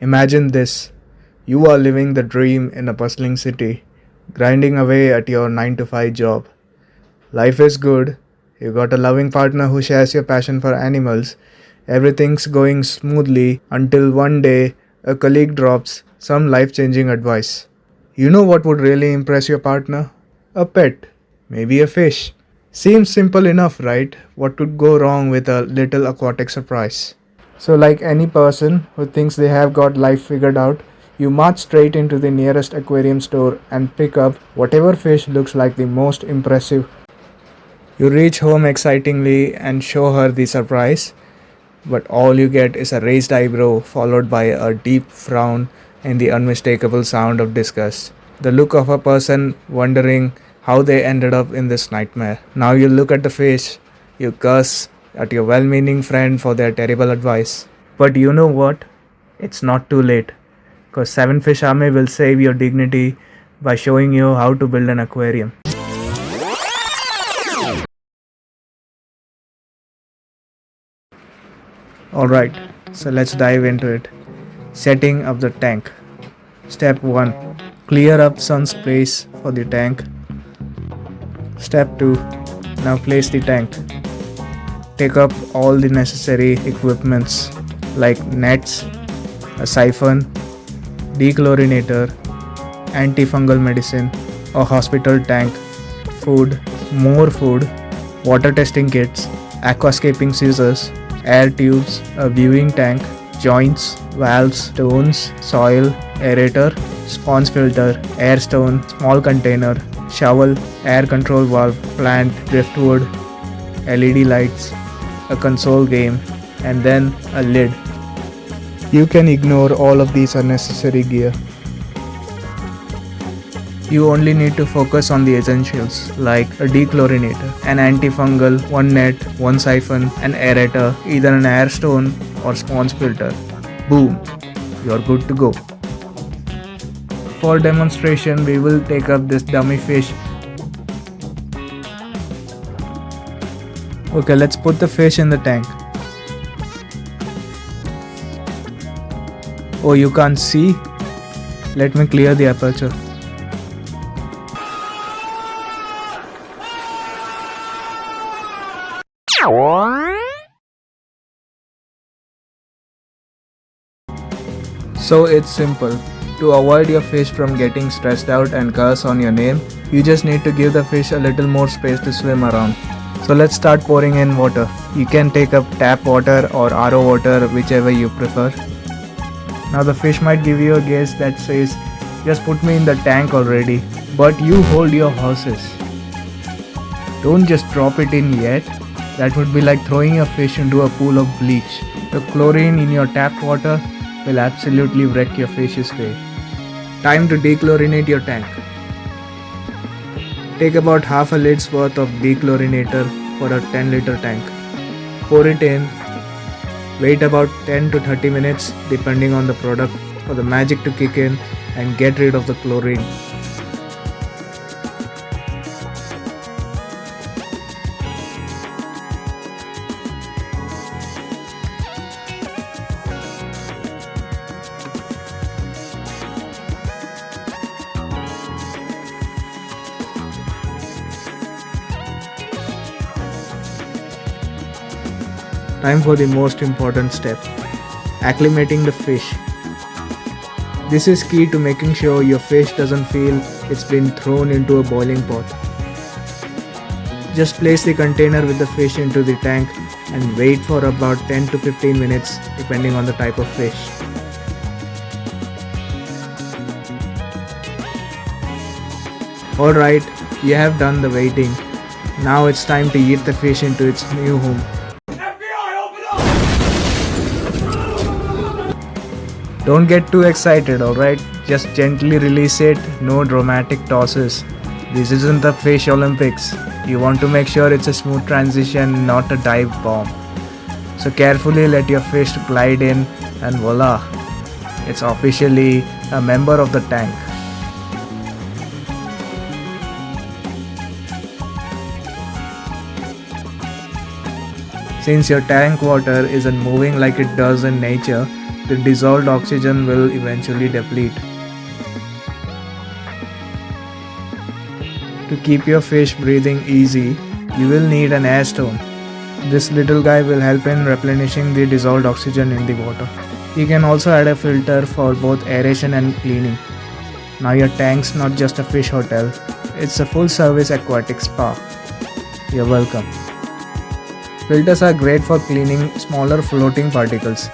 Imagine this: you are living the dream in a bustling city, grinding away at your 9 to 5 job. Life is good, you got a loving partner who shares your passion for animals. Everything's going smoothly until one day a colleague drops some life changing advice. You know what would really impress your partner? A pet, maybe a fish. Seems simple enough, right? What could go wrong with a little aquatic surprise? So, like any person who thinks they have got life figured out, you march straight into the nearest aquarium store and pick up whatever fish looks like the most impressive. You reach home excitingly and show her the surprise, but all you get is a raised eyebrow followed by a deep frown and the unmistakable sound of disgust. The look of a person wondering how they ended up in this nightmare. Now you look at the fish, you curse at your well meaning friend for their terrible advice. But you know what? It's not too late, because 7 Fish Army will save your dignity by showing you how to build an aquarium. Alright, so let's dive into it. Setting up the tank. Step 1. Clear up some space for the tank. Step 2. Now place the tank. Take up all the necessary equipments like nets, a siphon, dechlorinator, antifungal medicine, a hospital tank, food, more food, water testing kits, aquascaping scissors, air tubes, a viewing tank, joints, valves, stones, soil, aerator, sponge filter, air stone, small container, shovel, air control valve, plant, driftwood, LED lights, a console game, and then a lid. You can ignore all of these unnecessary gear. You only need to focus on the essentials like a dechlorinator, an antifungal, one net, one siphon, an aerator, either an air stone or sponge filter. Boom, you're good to go. For demonstration, we will take up this dummy fish. Okay, let's put the fish in the tank. Oh, you can't see? Let me clear the aperture. So it's simple. To avoid your fish from getting stressed out and curse on your name, you just need to give the fish a little more space to swim around. So let's start pouring in water. You can take up tap water or RO water, whichever you prefer. Now the fish might give you a gaze that says, just put me in the tank already. But you hold your horses. Don't just drop it in yet. That would be like throwing your fish into a pool of bleach. The chlorine in your tap water will absolutely wreck your fish's day. Time to dechlorinate your tank. Take about half a lid's worth of dechlorinator for a 10-liter tank. Pour it in. Wait about 10 to 30 minutes depending on the product for the magic to kick in and get rid of the chlorine. Time for the most important step, acclimating the fish. This is key to making sure your fish doesn't feel it's been thrown into a boiling pot. Just place the container with the fish into the tank and wait for about 10 to 15 minutes depending on the type of fish. Alright, you have done the waiting. Now it's time to eat the fish into its new home. Don't get too excited, alright? Just gently release it, no dramatic tosses. This isn't the Fish Olympics. You want to make sure it's a smooth transition, not a dive bomb. So carefully let your fish glide in and voila, it's officially a member of the tank. Since your tank water isn't moving like it does in nature, the dissolved oxygen will eventually deplete. To keep your fish breathing easy, you will need an air stone. This little guy will help in replenishing the dissolved oxygen in the water. You can also add a filter for both aeration and cleaning. Now your tank's not just a fish hotel, it's a full service aquatic spa. You're welcome. Filters are great for cleaning smaller floating particles,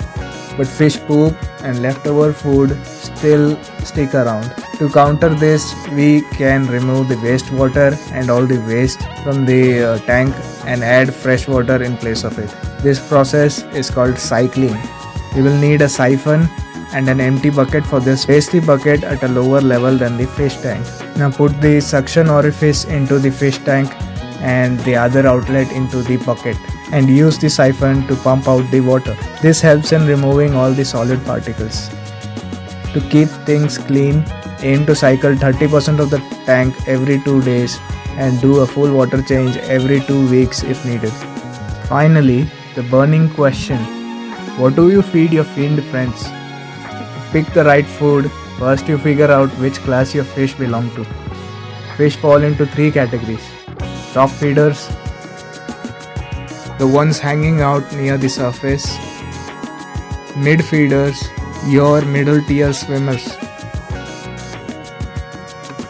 but fish poop and leftover food still stick around. To counter this, we can remove the wastewater and all the waste from the tank and add fresh water in place of it. This process is called cycling. You will need a siphon and an empty bucket for this. Place the bucket at a lower level than the fish tank. Now put the suction orifice into the fish tank and the other outlet into the bucket, and use the siphon to pump out the water. This helps in removing all the solid particles. To keep things clean, aim to cycle 30% of the tank every 2 days and do a full water change every 2 weeks if needed. Finally, the burning question: what do you feed your fiend friends? Pick the right food. First, you figure out which class your fish belong to. Fish fall into 3 categories. Top feeders, the ones hanging out near the surface. Mid feeders, your middle tier swimmers.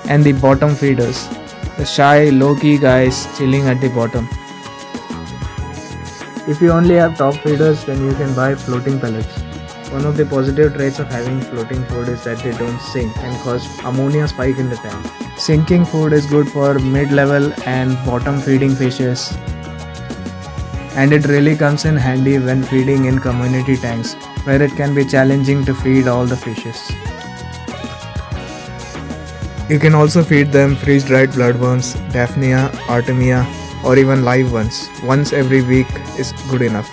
And the bottom feeders, the shy, low-key guys chilling at the bottom. If you only have top feeders, then you can buy floating pellets. One of the positive traits of having floating food is that they don't sink and cause ammonia spike in the tank. Sinking food is good for mid-level and bottom feeding fishes, and it really comes in handy when feeding in community tanks, where it can be challenging to feed all the fishes. You can also feed them freeze-dried bloodworms, Daphnia, Artemia, or even live ones. Once every week is good enough.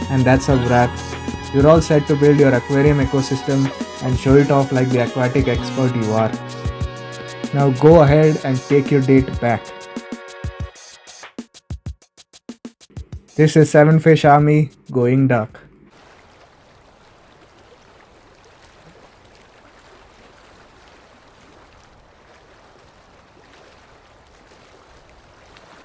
And that's a wrap. You're all set to build your aquarium ecosystem and show it off like the aquatic expert you are. Now go ahead and take your date back. This is 7 Fish Army going dark.